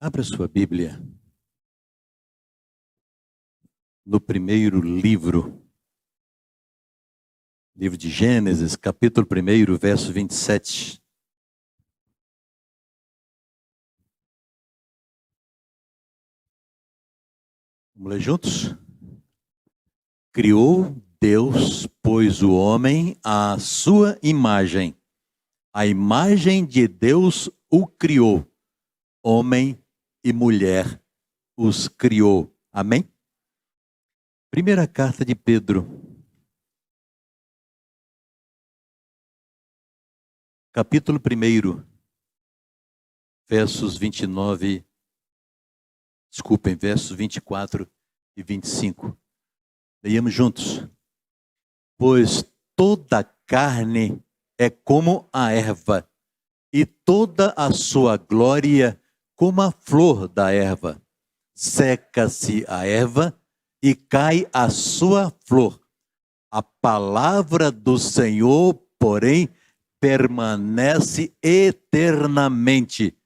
Abra sua Bíblia no primeiro livro de Gênesis, capítulo 1, verso 27. Vamos ler juntos? Criou Deus, pois, o homem à sua imagem. A imagem de Deus o criou. Homem e mulher os criou. Amém? Primeira carta de Pedro, capítulo 1, versos 24 e 25. Leiamos juntos. Pois toda carne é como a erva, e toda a sua glória como a flor da erva. Seca-se a erva e cai a sua flor. A palavra do Senhor, porém, permanece eternamente.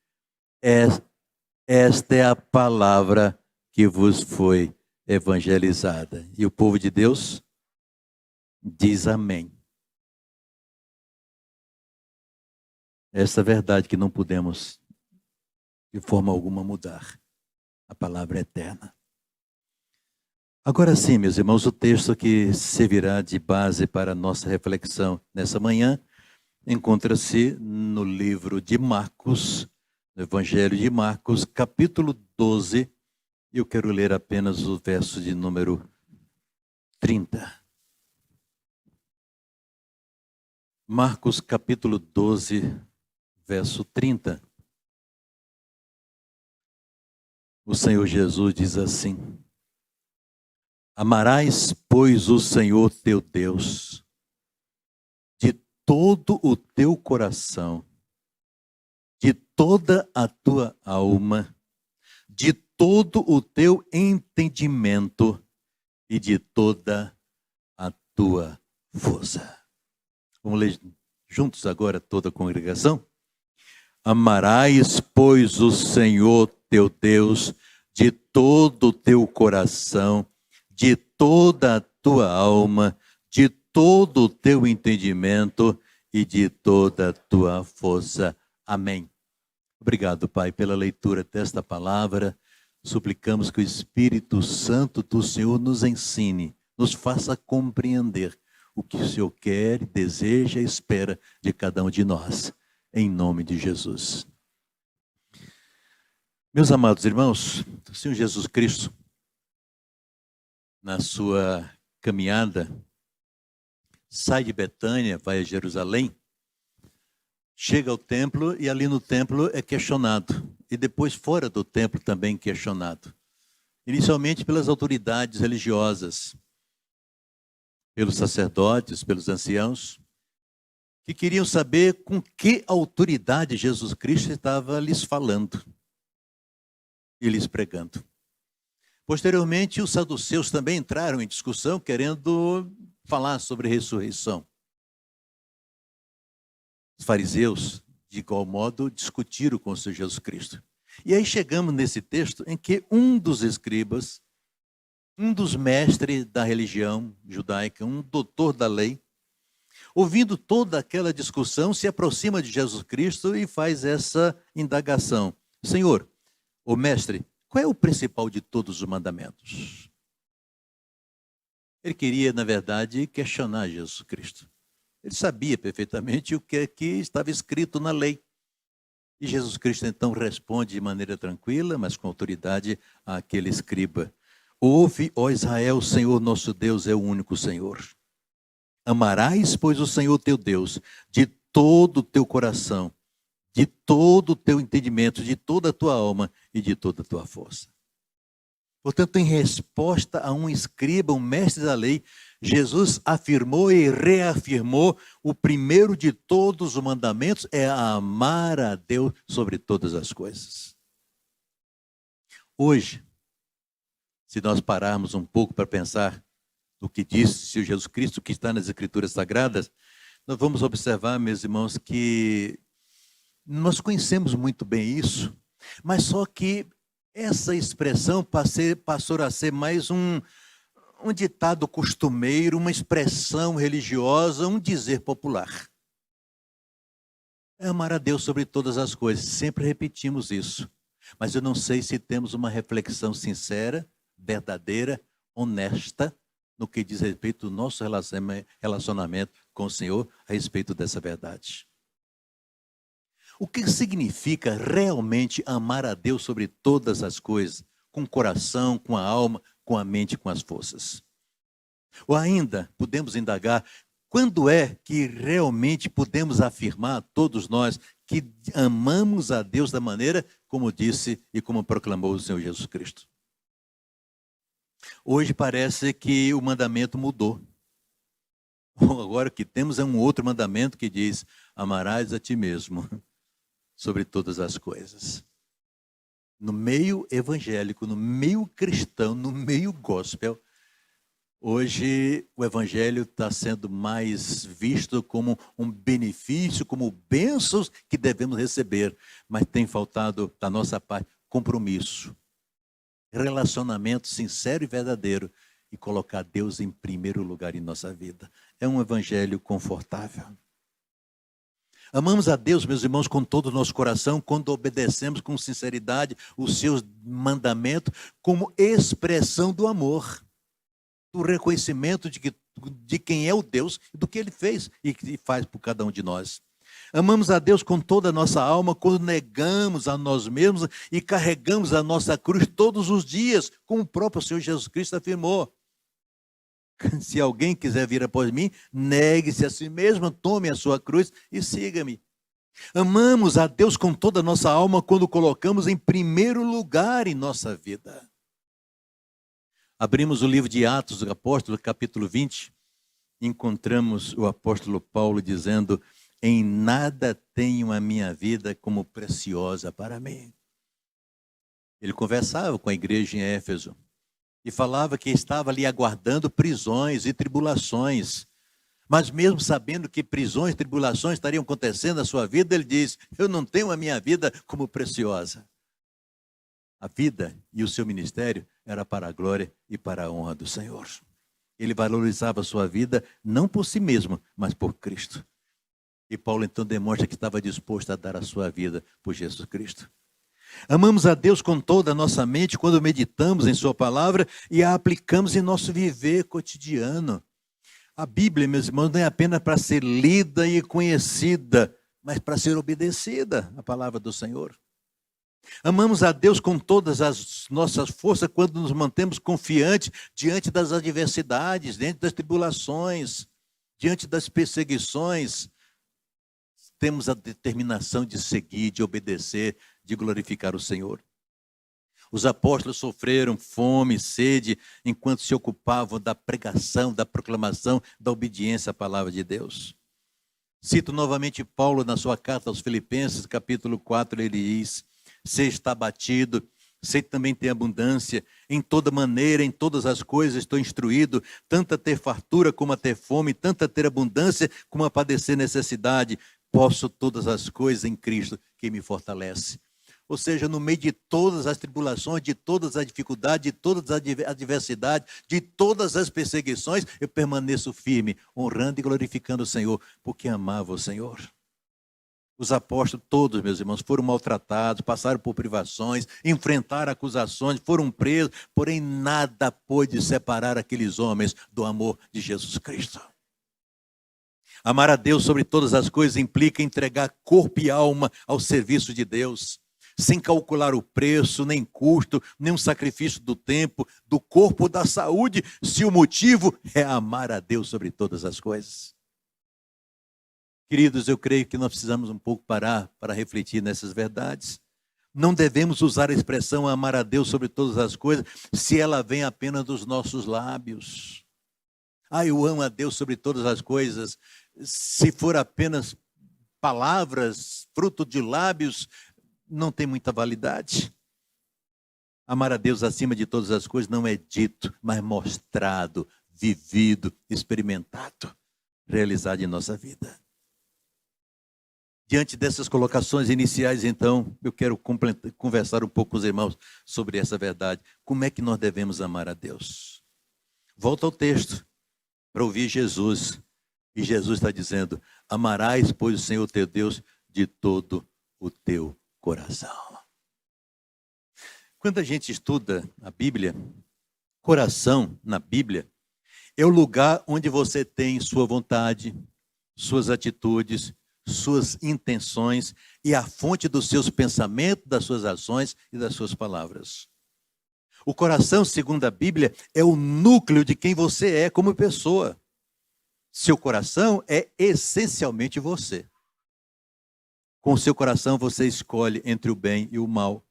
Esta é a palavra que vos foi evangelizada. E o povo de Deus diz amém. Essa verdade que não podemos, de forma alguma, mudar. A palavra é eterna. Agora sim, meus irmãos, o texto que servirá de base para a nossa reflexão nessa manhã encontra-se no livro de Marcos, no Evangelho de Marcos, capítulo 12. Eu quero ler apenas o verso de número 30. Marcos, capítulo 12, verso 30. O Senhor Jesus diz assim: Amarás, pois, o Senhor teu Deus de todo o teu coração, de toda a tua alma, de todo o teu entendimento e de toda a tua força. Vamos ler juntos agora toda a congregação? Amarás, pois, o Senhor teu Deus de todo o teu coração, de toda a tua alma, de todo o teu entendimento e de toda a tua força. Amém. Obrigado, Pai, pela leitura desta palavra. Suplicamos que o Espírito Santo do Senhor nos ensine, nos faça compreender o que o Senhor quer, deseja e espera de cada um de nós. Em nome de Jesus. Meus amados irmãos, o Senhor Jesus Cristo, na sua caminhada, sai de Betânia, vai a Jerusalém, chega ao templo e ali no templo é questionado. E depois fora do templo também questionado. Inicialmente pelas autoridades religiosas, pelos sacerdotes, pelos anciãos, que queriam saber com que autoridade Jesus Cristo estava lhes falando e lhes pregando. Posteriormente, os saduceus também entraram em discussão, querendo falar sobre ressurreição. Os fariseus, de igual modo, discutiram com o Senhor Jesus Cristo. E aí chegamos nesse texto em que um dos escribas, um dos mestres da religião judaica, um doutor da lei, ouvindo toda aquela discussão, se aproxima de Jesus Cristo e faz essa indagação. Senhor, ô mestre, qual é o principal de todos os mandamentos? Ele queria, na verdade, questionar Jesus Cristo. Ele sabia perfeitamente o que estava escrito na lei. E Jesus Cristo então responde de maneira tranquila, mas com autoridade, àquele escriba. Ouve, ó Israel, o Senhor nosso Deus é o único Senhor. Amarás, pois, o Senhor teu Deus de todo o teu coração, de todo o teu entendimento, de toda a tua alma e de toda a tua força. Portanto, em resposta a um escriba, um mestre da lei, Jesus afirmou e reafirmou o primeiro de todos os mandamentos é amar a Deus sobre todas as coisas. Hoje, se nós pararmos um pouco para pensar no que disse o Jesus Cristo, que está nas Escrituras Sagradas, nós vamos observar, meus irmãos, que nós conhecemos muito bem isso, Mas só que essa expressão passou a ser mais um ditado costumeiro, uma expressão religiosa, um dizer popular. É amar a Deus sobre todas as coisas. Sempre repetimos isso. Mas eu não sei se temos uma reflexão sincera, verdadeira, honesta, no que diz respeito ao nosso relacionamento com o Senhor, a respeito dessa verdade. O que significa realmente amar a Deus sobre todas as coisas? Com o coração, com a alma, com a mente, com as forças. Ou ainda, podemos indagar, quando é que realmente podemos afirmar, todos nós, que amamos a Deus da maneira como disse e como proclamou o Senhor Jesus Cristo? Hoje parece que o mandamento mudou. Agora o que temos é um outro mandamento que diz: amarás a ti mesmo sobre todas as coisas. No meio evangélico, no meio cristão, no meio gospel, hoje o evangelho está sendo mais visto como um benefício, como bênçãos que devemos receber, mas tem faltado da nossa parte compromisso, relacionamento sincero e verdadeiro e colocar Deus em primeiro lugar em nossa vida. É um evangelho confortável. Amamos a Deus, meus irmãos, com todo o nosso coração, quando obedecemos com sinceridade os seus mandamentos como expressão do amor, do reconhecimento de quem é o Deus e do que Ele fez e que faz por cada um de nós. Amamos a Deus com toda a nossa alma quando negamos a nós mesmos e carregamos a nossa cruz todos os dias, como o próprio Senhor Jesus Cristo afirmou. Se alguém quiser vir após mim, negue-se a si mesmo, tome a sua cruz e siga-me. Amamos a Deus com toda a nossa alma quando colocamos em primeiro lugar em nossa vida. Abrimos o livro de Atos do Apóstolo, capítulo 20, encontramos o apóstolo Paulo dizendo: em nada tenho a minha vida como preciosa para mim. Ele conversava com a igreja em Éfeso e falava que estava ali aguardando prisões e tribulações. Mas mesmo sabendo que prisões e tribulações estariam acontecendo na sua vida, ele diz: eu não tenho a minha vida como preciosa. A vida e o seu ministério era para a glória e para a honra do Senhor. Ele valorizava a sua vida não por si mesmo, mas por Cristo. E Paulo então demonstra que estava disposto a dar a sua vida por Jesus Cristo. Amamos a Deus com toda a nossa mente quando meditamos em sua palavra e a aplicamos em nosso viver cotidiano. A Bíblia, meus irmãos, não é apenas para ser lida e conhecida, mas para ser obedecida, a palavra do Senhor. Amamos a Deus com todas as nossas forças quando nos mantemos confiantes diante das adversidades, diante das tribulações, diante das perseguições. Temos a determinação de seguir, de obedecer, de glorificar o Senhor. Os apóstolos sofreram fome e sede enquanto se ocupavam da pregação, da proclamação, da obediência à palavra de Deus. Cito novamente Paulo na sua carta aos Filipenses, capítulo 4, ele diz: sei estar abatido, sei também ter abundância, em toda maneira, em todas as coisas estou instruído, tanto a ter fartura como a ter fome, tanto a ter abundância como a padecer necessidade. Posso todas as coisas em Cristo que me fortalece. Ou seja, no meio de todas as tribulações, de todas as dificuldades, de todas as adversidades, de todas as perseguições, eu permaneço firme, honrando e glorificando o Senhor, porque amava o Senhor. Os apóstolos todos, meus irmãos, foram maltratados, passaram por privações, enfrentaram acusações, foram presos, porém nada pôde separar aqueles homens do amor de Jesus Cristo. Amar a Deus sobre todas as coisas implica entregar corpo e alma ao serviço de Deus, sem calcular o preço, nem custo, nem um sacrifício do tempo, do corpo, da saúde, se o motivo é amar a Deus sobre todas as coisas. Queridos, eu creio que nós precisamos um pouco parar para refletir nessas verdades. Não devemos usar a expressão amar a Deus sobre todas as coisas se ela vem apenas dos nossos lábios. Eu amo a Deus sobre todas as coisas. Se for apenas palavras, fruto de lábios, não tem muita validade. Amar a Deus acima de todas as coisas não é dito, mas mostrado, vivido, experimentado, realizado em nossa vida. Diante dessas colocações iniciais, então, eu quero conversar um pouco com os irmãos sobre essa verdade. Como é que nós devemos amar a Deus? Volta ao texto para ouvir Jesus. E Jesus está dizendo: amarás, pois, o Senhor teu Deus de todo o teu coração. Quando a gente estuda a Bíblia, coração na Bíblia é o lugar onde você tem sua vontade, suas atitudes, suas intenções e a fonte dos seus pensamentos, das suas ações e das suas palavras. O coração, segundo a Bíblia, é o núcleo de quem você é como pessoa. Seu coração é essencialmente você. Com o seu coração você escolhe entre o bem e o mal.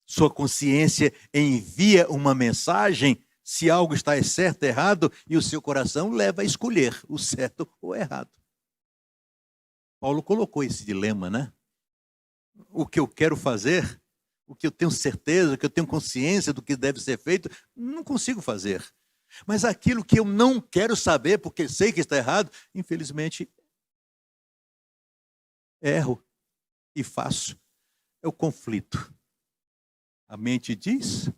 Sua consciência envia uma mensagem se algo está certo ou errado, e o seu coração leva a escolher o certo ou o errado. Paulo colocou esse dilema, né? O que eu quero fazer, o que eu tenho certeza, o que eu tenho consciência do que deve ser feito, não consigo fazer. Mas aquilo que eu não quero saber, porque sei que está errado, infelizmente, erro e faço. É o conflito. A mente diz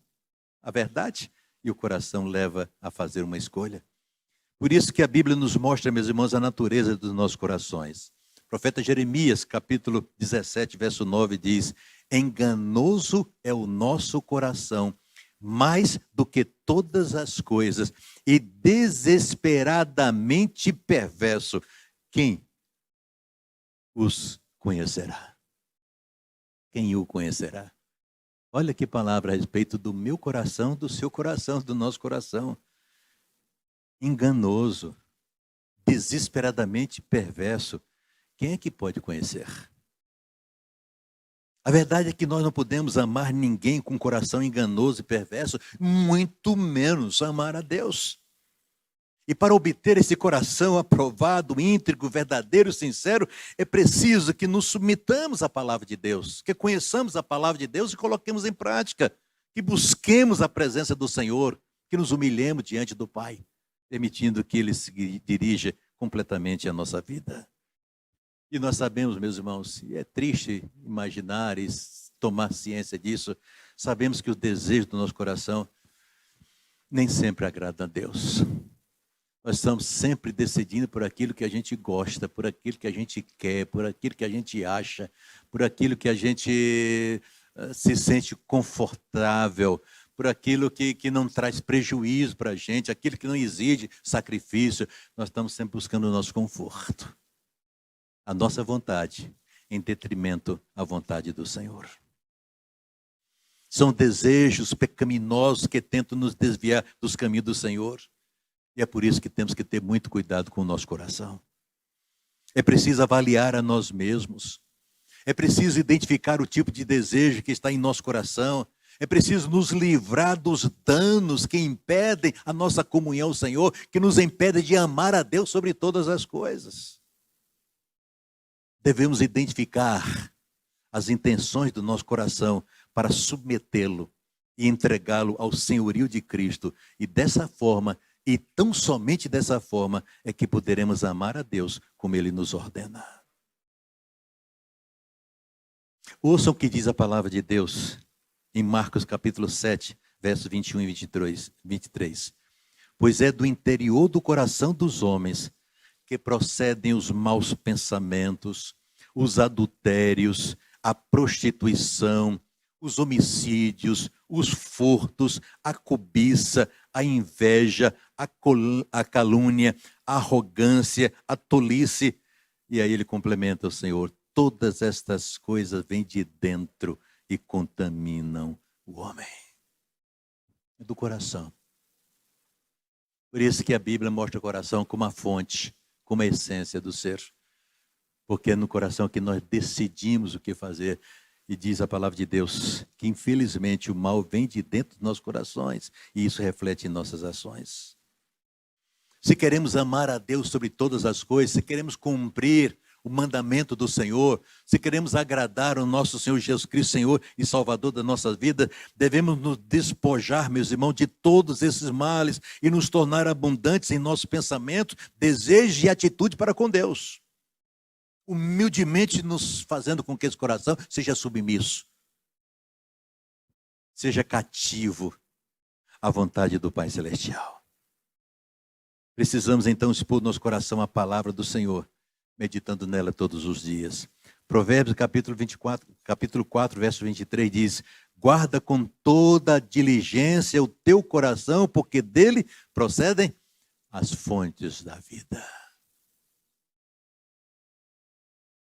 a verdade e o coração leva a fazer uma escolha. Por isso que a Bíblia nos mostra, meus irmãos, a natureza dos nossos corações. O profeta Jeremias, capítulo 17, verso 9, diz: enganoso é o nosso coração, mais do que todas as coisas, e desesperadamente perverso. Quem os conhecerá? Quem o conhecerá? Olha que palavra a respeito do meu coração, do seu coração, do nosso coração. Enganoso, desesperadamente perverso. Quem é que pode conhecer? A verdade é que nós não podemos amar ninguém com um coração enganoso e perverso, muito menos amar a Deus. E para obter esse coração aprovado, íntegro, verdadeiro, sincero, é preciso que nos submetamos à palavra de Deus, que conheçamos a palavra de Deus e coloquemos em prática, que busquemos a presença do Senhor, que nos humilhemos diante do Pai, permitindo que Ele se dirija completamente a nossa vida. E nós sabemos, meus irmãos, e é triste imaginar e tomar ciência disso, sabemos que os desejos do nosso coração nem sempre agradam a Deus. Nós estamos sempre decidindo por aquilo que a gente gosta, por aquilo que a gente quer, por aquilo que a gente acha, por aquilo que a gente se sente confortável, por aquilo que não traz prejuízo para a gente, aquilo que não exige sacrifício. Nós estamos sempre buscando o nosso conforto, a nossa vontade, em detrimento à vontade do Senhor. São desejos pecaminosos que tentam nos desviar dos caminhos do Senhor. E é por isso que temos que ter muito cuidado com o nosso coração. É preciso avaliar a nós mesmos. É preciso identificar o tipo de desejo que está em nosso coração. É preciso nos livrar dos danos que impedem a nossa comunhão ao Senhor, que nos impedem de amar a Deus sobre todas as coisas. Devemos identificar as intenções do nosso coração para submetê-lo e entregá-lo ao senhorio de Cristo. E dessa forma, e tão somente dessa forma, é que poderemos amar a Deus como Ele nos ordena. Ouçam o que diz a palavra de Deus em Marcos capítulo 7, versos 21 e 23. Pois é do interior do coração dos homens que procedem os maus pensamentos, os adultérios, a prostituição, os homicídios, os furtos, a cobiça, a inveja, a calúnia, a arrogância, a tolice. E aí ele complementa o Senhor: todas estas coisas vêm de dentro e contaminam o homem. É do coração. Por isso que a Bíblia mostra o coração como a fonte, como a essência do ser. Porque é no coração que nós decidimos o que fazer. E diz a palavra de Deus que, infelizmente, o mal vem de dentro dos nossos corações. E isso reflete em nossas ações. Se queremos amar a Deus sobre todas as coisas, se queremos cumprir o mandamento do Senhor, se queremos agradar o nosso Senhor Jesus Cristo, Senhor e Salvador da nossa vida, devemos nos despojar, meus irmãos, de todos esses males e nos tornar abundantes em nossos pensamentos, desejos e atitude para com Deus. humildemente nos fazendo com que esse coração seja submisso, seja cativo à vontade do Pai Celestial. Precisamos então expor no nosso coração a palavra do Senhor, meditando nela todos os dias. Provérbios capítulo 4, verso 23 diz: guarda com toda a diligência o teu coração, porque dele procedem as fontes da vida.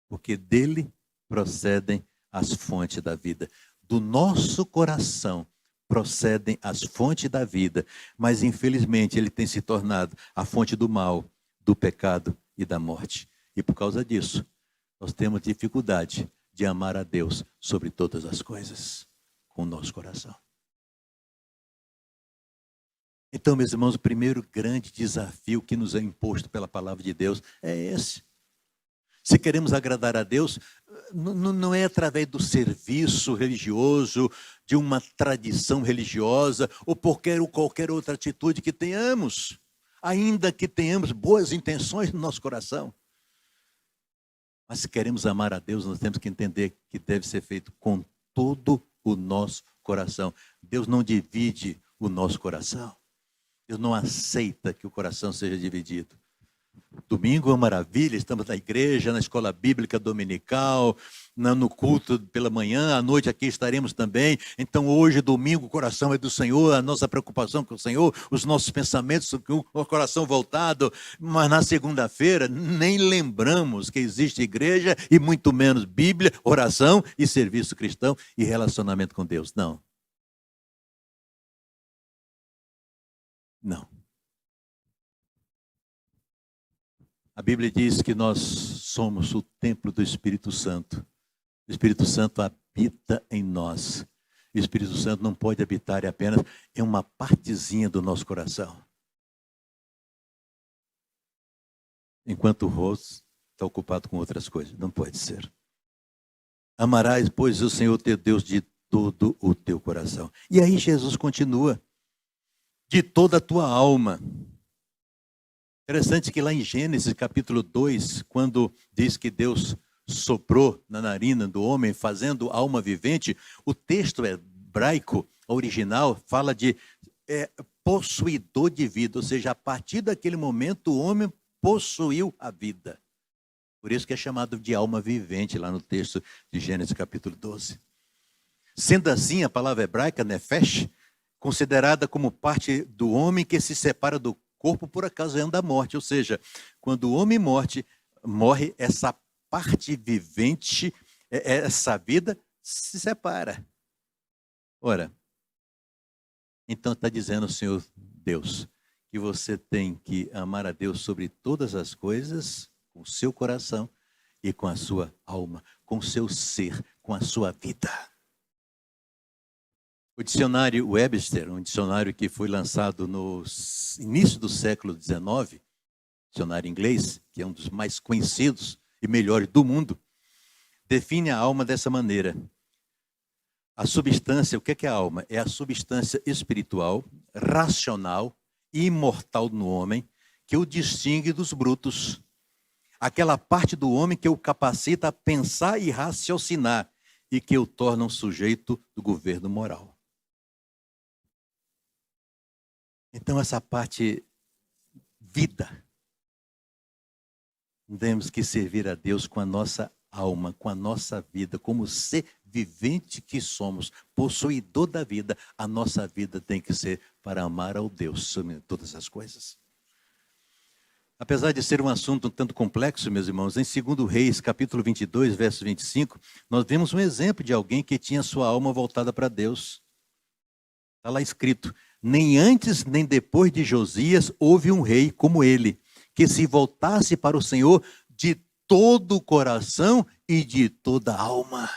Porque dele procedem as fontes da vida. Do nosso coração procedem as fontes da vida, mas infelizmente ele tem se tornado a fonte do mal, do pecado e da morte. E por causa disso, nós temos dificuldade de amar a Deus sobre todas as coisas, com o nosso coração. Então, meus irmãos, o primeiro grande desafio que nos é imposto pela palavra de Deus é esse. Se queremos agradar a Deus, não é através do serviço religioso, de uma tradição religiosa, ou por qualquer outra atitude que tenhamos, ainda que tenhamos boas intenções no nosso coração. Mas se queremos amar a Deus, nós temos que entender que deve ser feito com todo o nosso coração. Deus não divide o nosso coração. Deus não aceita que o coração seja dividido. Domingo é uma maravilha, estamos na igreja, na escola bíblica dominical, no culto pela manhã, à noite aqui estaremos também. Então hoje, domingo, o coração é do Senhor, a nossa preocupação com o Senhor, os nossos pensamentos com o coração voltado. Mas na segunda-feira nem lembramos que existe igreja e muito menos Bíblia, oração e serviço cristão e relacionamento com Deus. Não. Não. A Bíblia diz que nós somos o templo do Espírito Santo. O Espírito Santo habita em nós. O Espírito Santo não pode habitar apenas em uma partezinha do nosso coração. Enquanto o rosto está ocupado com outras coisas. Não pode ser. Amarás, pois, o Senhor teu Deus de todo o teu coração. E aí Jesus continua. De toda a tua alma. Interessante que lá em Gênesis capítulo 2, quando diz que Deus soprou na narina do homem, fazendo alma vivente, o texto hebraico original fala de possuidor de vida, ou seja, a partir daquele momento o homem possuiu a vida. Por isso que é chamado de alma vivente lá no texto de Gênesis capítulo 12. Sendo assim, a palavra hebraica, nefesh, considerada como parte do homem que se separa do corpo por ocasião da morte, ou seja, quando o homem morre, essa parte vivente, essa vida se separa. Ora, então está dizendo o Senhor Deus que você tem que amar a Deus sobre todas as coisas, com o seu coração e com a sua alma, com o seu ser, com a sua vida. O dicionário Webster, um dicionário que foi lançado no início do século XIX, dicionário inglês, que é um dos mais conhecidos e melhores do mundo, define a alma dessa maneira. A substância, o que é a alma? É a substância espiritual, racional e imortal no homem que o distingue dos brutos. Aquela parte do homem que o capacita a pensar e raciocinar e que o torna um sujeito do governo moral. Então, essa parte vida, temos que servir a Deus com a nossa alma, com a nossa vida, como ser vivente que somos, possuidor da vida. A nossa vida tem que ser para amar ao Deus sobre todas as coisas. Apesar de ser um assunto um tanto complexo, meus irmãos, em 2 Reis, capítulo 22, verso 25, nós vemos um exemplo de alguém que tinha sua alma voltada para Deus. Está lá escrito: nem antes nem depois de Josias houve um rei como ele, que se voltasse para o Senhor de todo o coração e de toda a alma.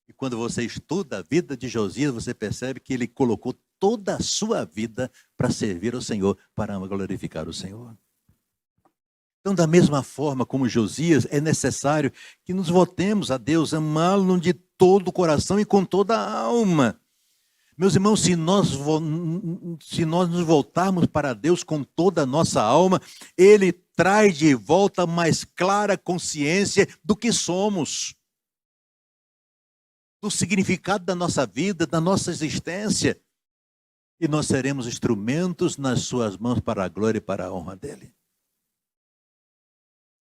E quando você estuda a vida de Josias, você percebe que ele colocou toda a sua vida para servir ao Senhor, para glorificar o Senhor. Então, da mesma forma como Josias, é necessário que nos voltemos a Deus, amá-lo de todo o coração e com toda a alma. Meus irmãos, se nós nos voltarmos para Deus com toda a nossa alma, Ele traz de volta mais clara consciência do que somos, do significado da nossa vida, da nossa existência. E nós seremos instrumentos nas suas mãos para a glória e para a honra dele.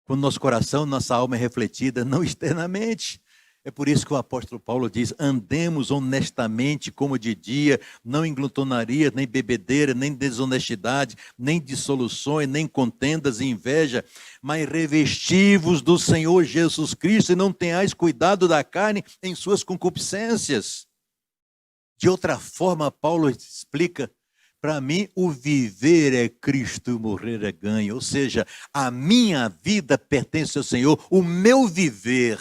Quando nosso coração, nossa alma é refletida, não externamente. É por isso que o apóstolo Paulo diz: andemos honestamente como de dia, não em glutonaria, nem bebedeira, nem desonestidade, nem dissoluções, nem contendas e inveja, mas revesti-vos do Senhor Jesus Cristo e não tenhais cuidado da carne em suas concupiscências. De outra forma, Paulo explica: para mim, o viver é Cristo e o morrer é ganho. Ou seja, a minha vida pertence ao Senhor, o meu viver.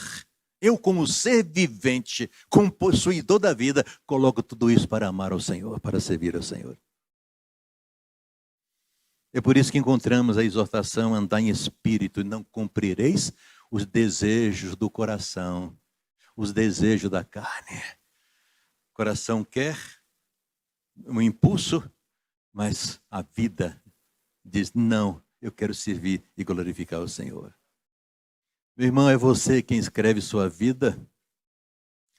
Eu, como ser vivente, como possuidor da vida, coloco tudo isso para amar ao Senhor, para servir ao Senhor. É por isso que encontramos a exortação: andar em espírito e não cumprireis os desejos do coração, os desejos da carne. O coração quer um impulso, mas a vida diz: não, eu quero servir e glorificar o Senhor. Meu irmão, é você quem escreve sua vida?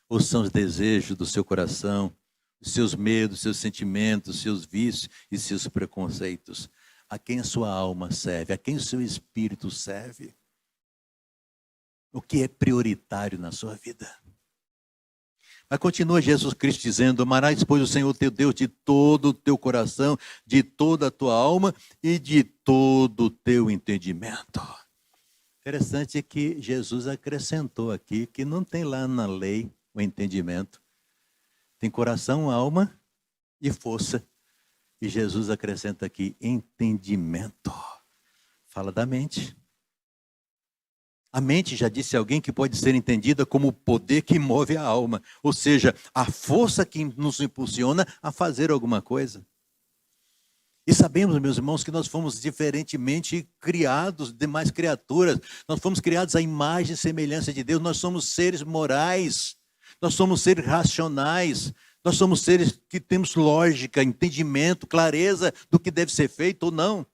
Ou são os desejos do seu coração, os seus medos, seus sentimentos, seus vícios e seus preconceitos? A quem a sua alma serve? A quem o seu espírito serve? O que é prioritário na sua vida? Mas continua Jesus Cristo dizendo: amarás, pois, o Senhor teu Deus de todo o teu coração, de toda a tua alma e de todo o teu entendimento. Interessante é que Jesus acrescentou aqui que não tem lá na lei o entendimento. Tem coração, alma e força. E Jesus acrescenta aqui entendimento. Fala da mente. A mente, já disse alguém, que pode ser entendida como o poder que move a alma. Ou seja, a força que nos impulsiona a fazer alguma coisa. E sabemos, meus irmãos, que nós fomos diferentemente criados de demais criaturas. Nós fomos criados à imagem e semelhança de Deus. Nós somos seres morais. Nós somos seres racionais. Nós somos seres que temos lógica, entendimento, clareza do que deve ser feito ou não.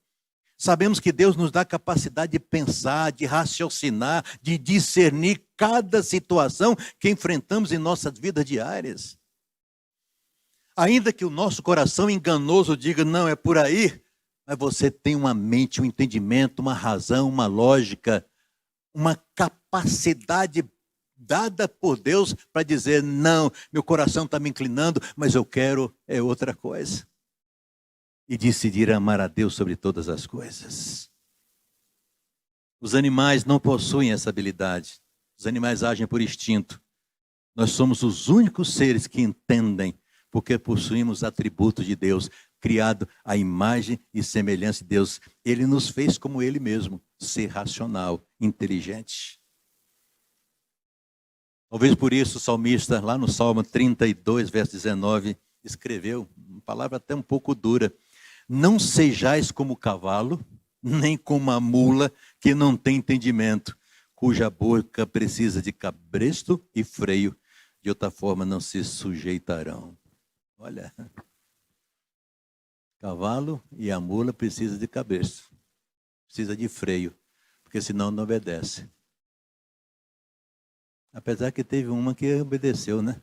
Sabemos que Deus nos dá capacidade de pensar, de raciocinar, de discernir cada situação que enfrentamos em nossas vidas diárias. Ainda que o nosso coração enganoso diga: não, é por aí, mas você tem uma mente, um entendimento, uma razão, uma lógica, uma capacidade dada por Deus para dizer: não, meu coração está me inclinando, mas eu quero é outra coisa. E decidir amar a Deus sobre todas as coisas. Os animais não possuem essa habilidade. Os animais agem por instinto. Nós somos os únicos seres que entendem, porque possuímos atributos de Deus, criado à imagem e semelhança de Deus. Ele nos fez como Ele mesmo, ser racional, inteligente. Talvez por isso o salmista, lá no Salmo 32, verso 19, escreveu uma palavra até um pouco dura: não sejais como o cavalo, nem como a mula que não tem entendimento, cuja boca precisa de cabresto e freio, de outra forma não se sujeitarão. Olha, cavalo e a mula precisam de cabresto, precisa de freio, porque senão não obedece. Apesar que teve uma que obedeceu, né?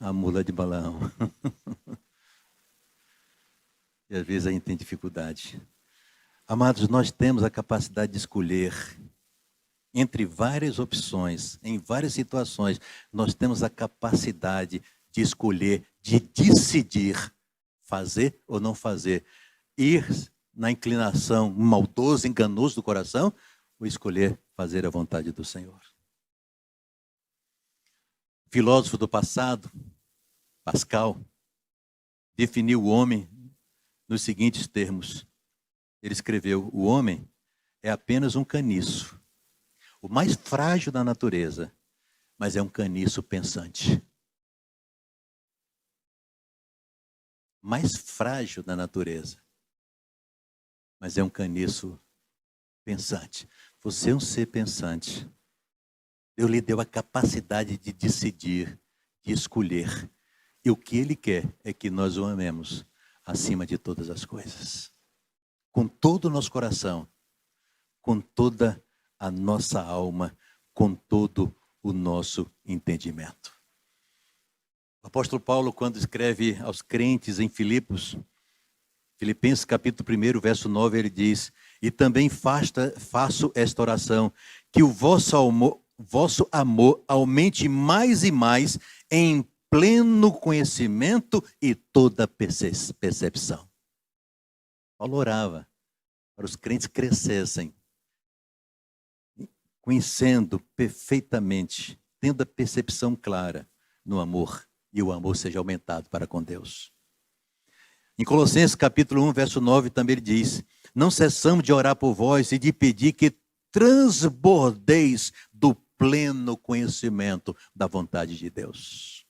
A mula de Balaão. E às vezes a gente tem dificuldade. Amados, nós temos a capacidade de escolher entre várias opções, em várias situações. Nós temos a capacidade de escolher, de decidir fazer ou não fazer. Ir na inclinação maldosa, enganosa do coração, ou escolher fazer a vontade do Senhor. O filósofo do passado, Pascal, definiu o homem nos seguintes termos. Ele escreveu: o homem é apenas um caniço, o mais frágil da natureza, mas é um caniço pensante. Mais frágil da natureza, mas é um caniço pensante. Você é um ser pensante. Deus lhe deu a capacidade de decidir, de escolher. E o que Ele quer é que nós o amemos acima de todas as coisas. Com todo o nosso coração, com toda a nossa alma, com todo o nosso entendimento. O apóstolo Paulo, quando escreve aos crentes em Filipenses capítulo 1, verso 9, ele diz: e também faço esta oração, que o vosso amor aumente mais e mais em pleno conhecimento e toda percepção. Paulo orava para os crentes crescessem, conhecendo perfeitamente, tendo a percepção clara no amor, e o amor seja aumentado para com Deus. Em Colossenses capítulo 1, verso 9, também ele diz: não cessamos de orar por vós e de pedir que transbordeis do pleno conhecimento da vontade de Deus.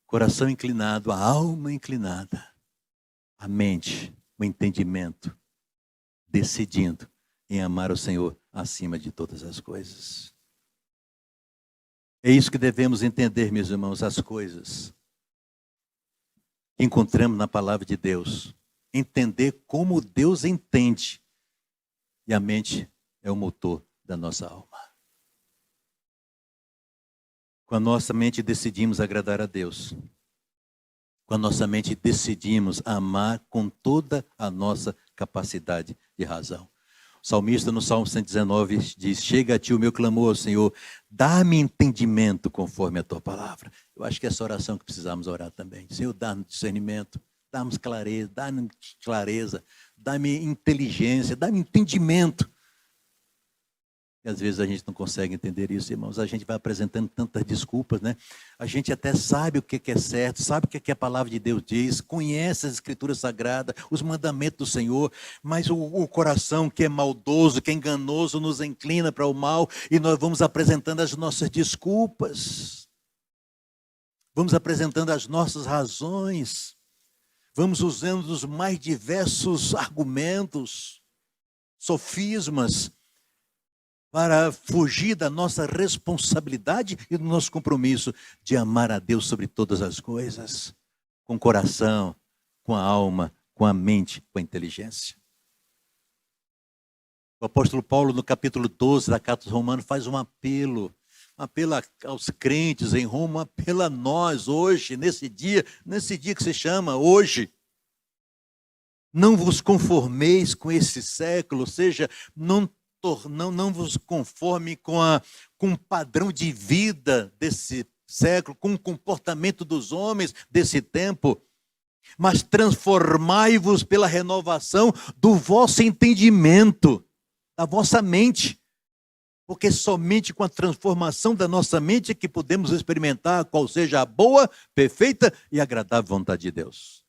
Coração inclinado, a alma inclinada, a mente, o entendimento, decidindo em amar o Senhor acima de todas as coisas. É isso que devemos entender, meus irmãos, as coisas que encontramos na palavra de Deus. Entender como Deus entende. E a mente é o motor da nossa alma. Com a nossa mente decidimos agradar a Deus. Com a nossa mente decidimos amar com toda a nossa capacidade de razão. O salmista no Salmo 119 diz: chega a ti o meu clamor, Senhor, dá-me entendimento conforme a tua palavra. Eu acho que é essa oração que precisamos orar também. Senhor, dá-nos discernimento, dá-nos clareza, dá-me inteligência, dá-me entendimento. E às vezes a gente não consegue entender isso, irmãos. A gente vai apresentando tantas desculpas, né? A gente até sabe o que é certo, sabe o que a palavra de Deus diz, conhece as escrituras sagradas, os mandamentos do Senhor, mas o coração que é maldoso, que é enganoso, nos inclina para o mal e nós vamos apresentando as nossas desculpas. Vamos apresentando as nossas razões. Vamos usando os mais diversos argumentos, sofismas, para fugir da nossa responsabilidade e do nosso compromisso de amar a Deus sobre todas as coisas, com o coração, com a alma, com a mente, com a inteligência. O apóstolo Paulo, no capítulo 12 da Carta aos Romanos, faz um apelo aos crentes em Roma, um apelo a nós hoje, nesse dia que se chama hoje. Não vos conformeis com esse século, ou seja, não vos conforme com o padrão de vida desse século, com o comportamento dos homens desse tempo, mas transformai-vos pela renovação do vosso entendimento, da vossa mente, porque somente com a transformação da nossa mente é que podemos experimentar qual seja a boa, perfeita e agradável vontade de Deus.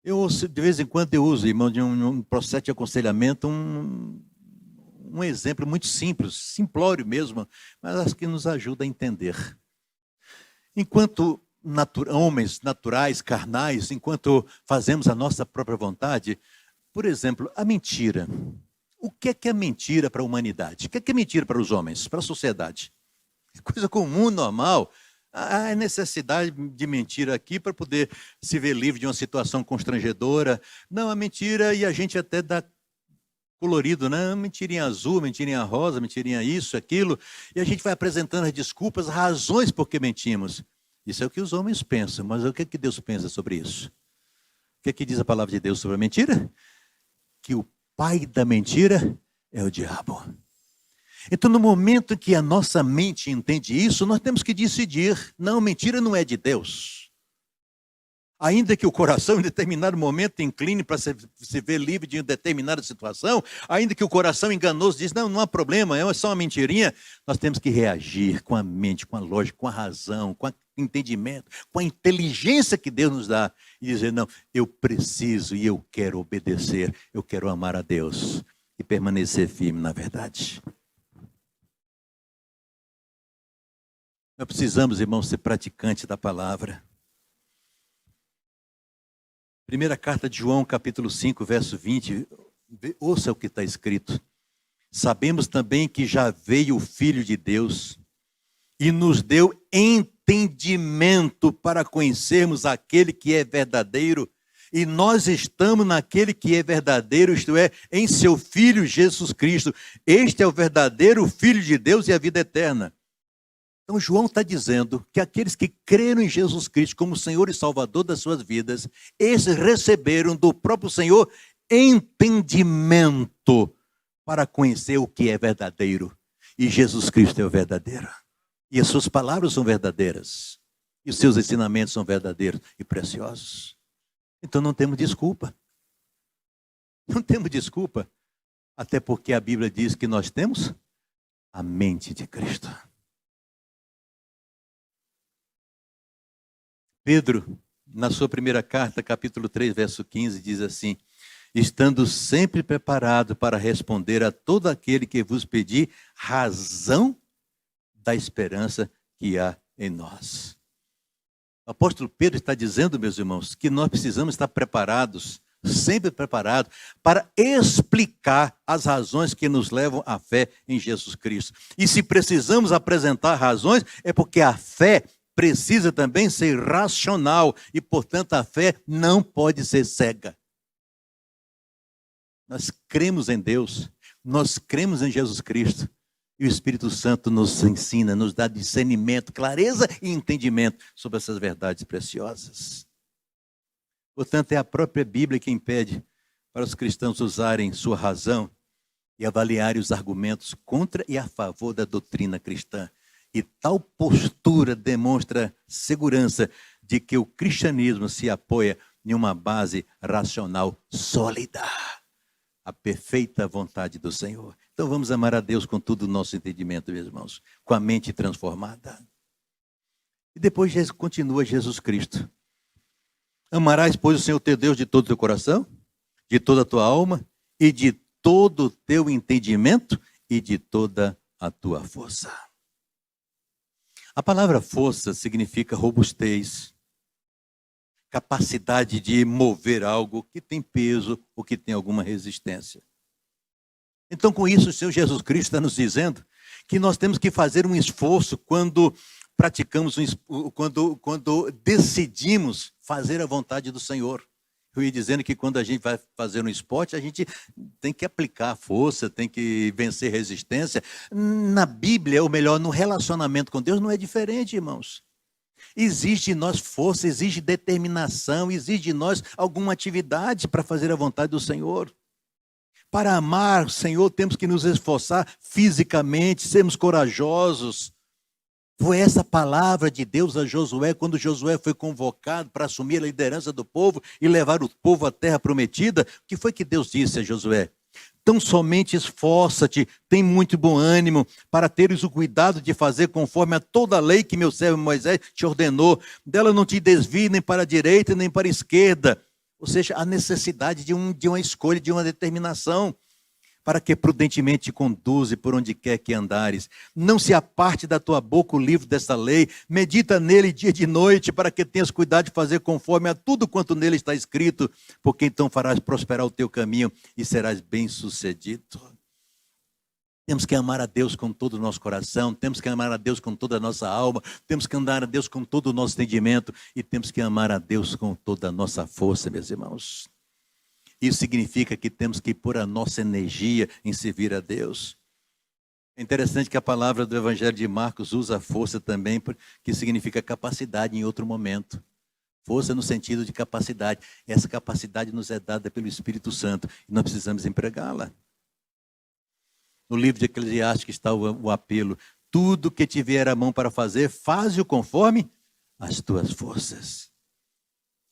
De vez em quando eu uso, irmão, de um processo de aconselhamento, um exemplo muito simples, simplório mesmo, mas acho que nos ajuda a entender. Enquanto homens naturais, carnais, enquanto fazemos a nossa própria vontade, por exemplo, a mentira. O que é mentira para a humanidade? O que é mentira para os homens, para a sociedade? Coisa comum, normal. Há necessidade de mentira aqui para poder se ver livre de uma situação constrangedora. Não, a mentira, e a gente até dá colorido, né? Mentirinha azul, mentirinha rosa, mentirinha isso, aquilo. E a gente vai apresentando as desculpas, as razões por que mentimos. Isso é o que os homens pensam, mas o que é que Deus pensa sobre isso? O que é que diz a palavra de Deus sobre a mentira? Que o pai da mentira é o diabo. Então, no momento em que a nossa mente entende isso, nós temos que decidir: não, mentira não é de Deus. Ainda que o coração em determinado momento incline para se ver livre de determinada situação, ainda que o coração enganoso diz: não há problema, é só uma mentirinha, nós temos que reagir com a mente, com a lógica, com a razão, com o entendimento, com a inteligência que Deus nos dá e dizer: não, eu preciso e eu quero obedecer, eu quero amar a Deus e permanecer firme na verdade. Nós precisamos, irmãos, ser praticantes da palavra. Primeira carta de João, capítulo 5, verso 20. Ouça o que está escrito. Sabemos também que já veio o Filho de Deus e nos deu entendimento para conhecermos aquele que é verdadeiro, E nós estamos naquele que é verdadeiro, isto é, em seu Filho Jesus Cristo. Este é o verdadeiro Filho de Deus e a vida eterna. Então João está dizendo que aqueles que creram em Jesus Cristo como Senhor e Salvador das suas vidas, esses receberam do próprio Senhor entendimento para conhecer o que é verdadeiro. E Jesus Cristo é o verdadeiro. E as suas palavras são verdadeiras. E os seus ensinamentos são verdadeiros e preciosos. Então não temos desculpa. Não temos desculpa. Até porque a Bíblia diz que nós temos a mente de Cristo. Pedro, na sua primeira carta, capítulo 3, verso 15, diz assim: estando sempre preparado para responder a todo aquele que vos pedir razão da esperança que há em nós. O apóstolo Pedro está dizendo, meus irmãos, que nós precisamos estar preparados, sempre preparados, para explicar as razões que nos levam à fé em Jesus Cristo. E se precisamos apresentar razões, é porque a fé precisa também ser racional e, portanto, a fé não pode ser cega. Nós cremos em Deus, nós cremos em Jesus Cristo. E o Espírito Santo nos ensina, nos dá discernimento, clareza e entendimento sobre essas verdades preciosas. Portanto, é a própria Bíblia que impede para os cristãos usarem sua razão e avaliarem os argumentos contra e a favor da doutrina cristã. E tal postura demonstra segurança de que o cristianismo se apoia em uma base racional sólida. A perfeita vontade do Senhor. Então vamos amar a Deus com todo o nosso entendimento, meus irmãos, com a mente transformada. E depois continua Jesus Cristo. Amarás, pois, o Senhor teu Deus de todo o teu coração, de toda a tua alma e de todo o teu entendimento e de toda a tua força. A palavra força significa robustez, capacidade de mover algo que tem peso ou que tem alguma resistência. Então, com isso, o Senhor Jesus Cristo está nos dizendo que nós temos que fazer um esforço quando praticamos, quando decidimos fazer a vontade do Senhor. Eu ia dizendo que quando a gente vai fazer um esporte, a gente tem que aplicar força, tem que vencer resistência. Na Bíblia, ou melhor, no relacionamento com Deus, não é diferente, irmãos. Existe em nós força, existe determinação, existe em nós alguma atividade para fazer a vontade do Senhor. Para amar o Senhor, temos que nos esforçar fisicamente, sermos corajosos. Foi essa palavra de Deus a Josué, quando Josué foi convocado para assumir a liderança do povo e levar o povo à terra prometida. O que foi que Deus disse a Josué? Tão somente esforça-te, tem muito bom ânimo, para teres o cuidado de fazer conforme a toda a lei que meu servo Moisés te ordenou. Dela não te desvie nem para a direita nem para a esquerda. Ou seja, a necessidade de uma escolha, de uma determinação, para que prudentemente te conduze por onde quer que andares. Não se aparte da tua boca o livro desta lei, medita nele dia e de noite, para que tenhas cuidado de fazer conforme a tudo quanto nele está escrito, porque então farás prosperar o teu caminho e serás bem-sucedido. Temos que amar a Deus com todo o nosso coração, temos que amar a Deus com toda a nossa alma, temos que amar a Deus com todo o nosso entendimento e temos que amar a Deus com toda a nossa força, meus irmãos. Isso significa que temos que pôr a nossa energia em servir a Deus. É interessante que a palavra do Evangelho de Marcos usa a força também, que significa capacidade em outro momento. Força no sentido de capacidade. Essa capacidade nos é dada pelo Espírito Santo e nós precisamos empregá-la. No livro de Eclesiastes está o apelo: tudo que te vier à mão para fazer, faze-o conforme as tuas forças.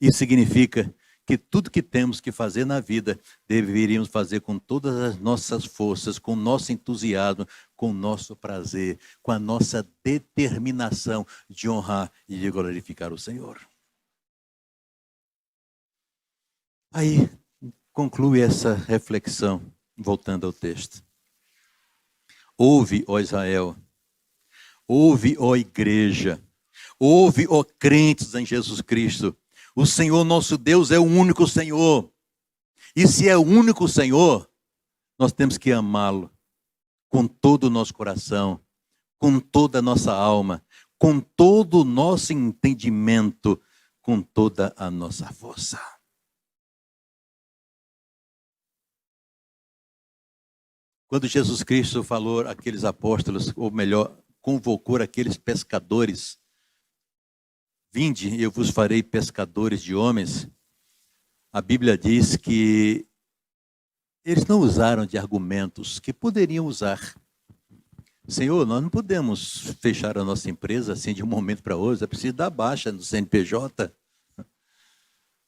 Isso significa que tudo que temos que fazer na vida, deveríamos fazer com todas as nossas forças, com o nosso entusiasmo, com o nosso prazer, com a nossa determinação de honrar e de glorificar o Senhor. Aí conclui essa reflexão, voltando ao texto. Ouve, ó Israel, ouve, ó igreja, ouve, ó crentes em Jesus Cristo. O Senhor nosso Deus é o único Senhor. E se é o único Senhor, nós temos que amá-lo com todo o nosso coração, com toda a nossa alma, com todo o nosso entendimento, com toda a nossa força. Quando Jesus Cristo falou àqueles apóstolos, ou melhor, convocou aqueles pescadores, vinde, eu vos farei pescadores de homens, a Bíblia diz que eles não usaram de argumentos que poderiam usar. Senhor, nós não podemos fechar a nossa empresa assim de um momento para outro, é preciso dar baixa no CNPJ,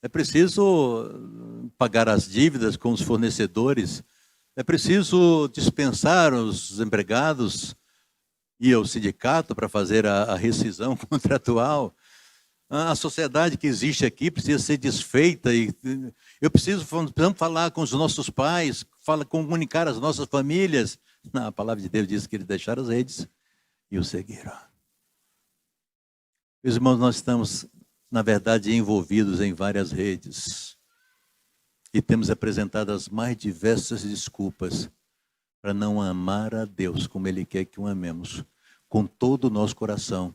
é preciso pagar as dívidas com os fornecedores, é preciso dispensar os empregados e ao sindicato para fazer a rescisão contratual. A sociedade que existe aqui precisa ser desfeita e precisamos falar com os nossos pais, comunicar as nossas famílias. Não, a palavra de Deus diz que eles deixaram as redes e o seguiram. Meus irmãos, nós estamos, na verdade, envolvidos em várias redes e temos apresentado as mais diversas desculpas para não amar a Deus como Ele quer que o amemos, com todo o nosso coração,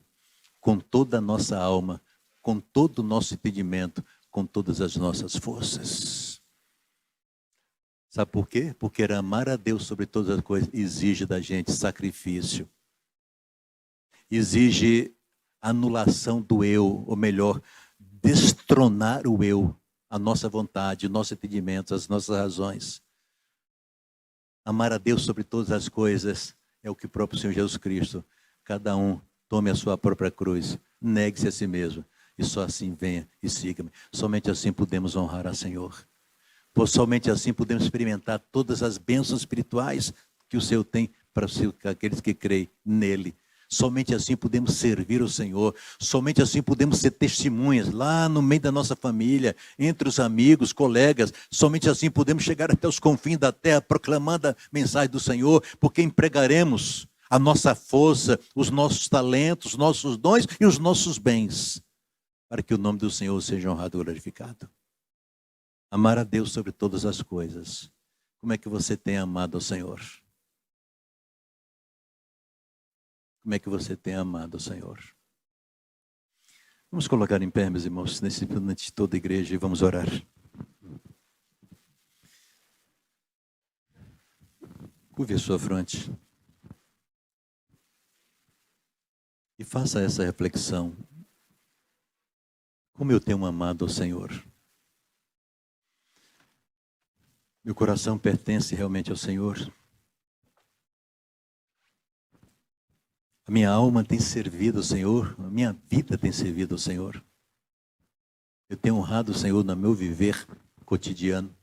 com toda a nossa alma, com todo o nosso entendimento, com todas as nossas forças. Sabe por quê? Porque amar a Deus sobre todas as coisas exige da gente sacrifício. Exige anulação do eu, ou melhor, destronar o eu, a nossa vontade, o nosso entendimento, as nossas razões. Amar a Deus sobre todas as coisas é o que o próprio Senhor Jesus Cristo, cada um tome a sua própria cruz, negue-se a si mesmo. E só assim venha e siga-me. Somente assim podemos honrar a Senhor. Pois somente assim podemos experimentar todas as bênçãos espirituais que o Senhor tem para aqueles que creem nele. Somente assim podemos servir o Senhor. Somente assim podemos ser testemunhas lá no meio da nossa família, entre os amigos, colegas. Somente assim podemos chegar até os confins da terra proclamando a mensagem do Senhor, porque empregaremos a nossa força, os nossos talentos, os nossos dons e os nossos bens, para que o nome do Senhor seja honrado e glorificado. Amar a Deus sobre todas as coisas. Como é que você tem amado ao Senhor? Como é que você tem amado ao Senhor? Vamos colocar em pé, meus irmãos, nesse momento de toda a igreja e vamos orar. Curve a sua fronte. E faça essa reflexão. Como eu tenho amado ao Senhor? Meu coração pertence realmente ao Senhor? A minha alma tem servido ao Senhor? A minha vida tem servido ao Senhor? Eu tenho honrado o Senhor no meu viver cotidiano?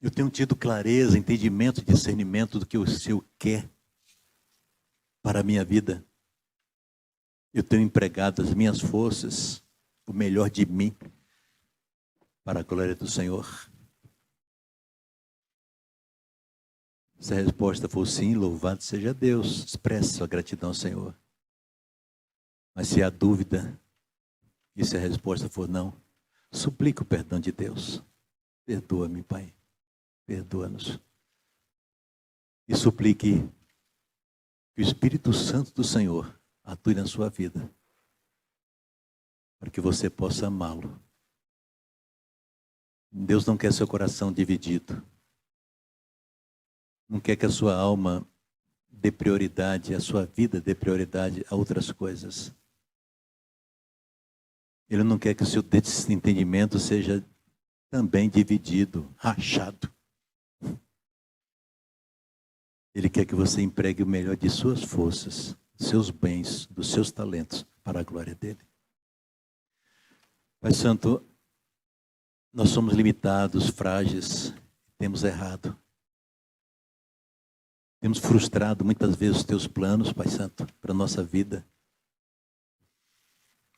Eu tenho tido clareza, entendimento, discernimento do que o Senhor quer para a minha vida? Eu tenho empregado as minhas forças, o melhor de mim, para a glória do Senhor? Se a resposta for sim, louvado seja Deus, expresse sua gratidão ao Senhor. Mas se há dúvida, e se a resposta for não, suplique o perdão de Deus. Perdoa-me, Pai, perdoa-nos. E suplique que o Espírito Santo do Senhor atue na sua vida, para que você possa amá-lo. Deus não quer seu coração dividido. Não quer que a sua alma dê prioridade, a sua vida dê prioridade a outras coisas. Ele não quer que o seu entendimento seja também dividido, rachado. Ele quer que você empregue o melhor de suas forças, seus bens, dos seus talentos, para a glória dele. Pai Santo, nós somos limitados, frágeis, temos errado. Temos frustrado muitas vezes os teus planos, Pai Santo, para a nossa vida.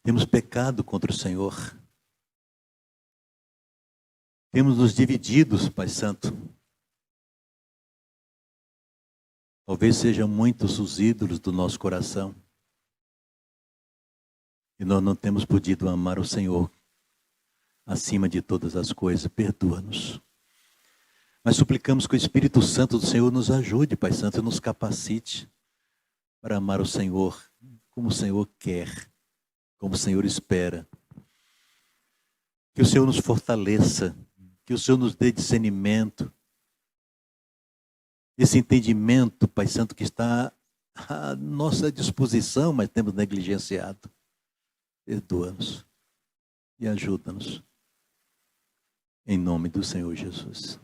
Temos pecado contra o Senhor. Temos nos divididos, Pai Santo. Talvez sejam muitos os ídolos do nosso coração. E nós não temos podido amar o Senhor acima de todas as coisas. Perdoa-nos. Mas suplicamos que o Espírito Santo do Senhor nos ajude, Pai Santo, e nos capacite para amar o Senhor como o Senhor quer, como o Senhor espera. Que o Senhor nos fortaleça, que o Senhor nos dê discernimento, esse entendimento, Pai Santo, que está à nossa disposição, mas temos negligenciado. Perdoa-nos e ajuda-nos. Em nome do Senhor Jesus.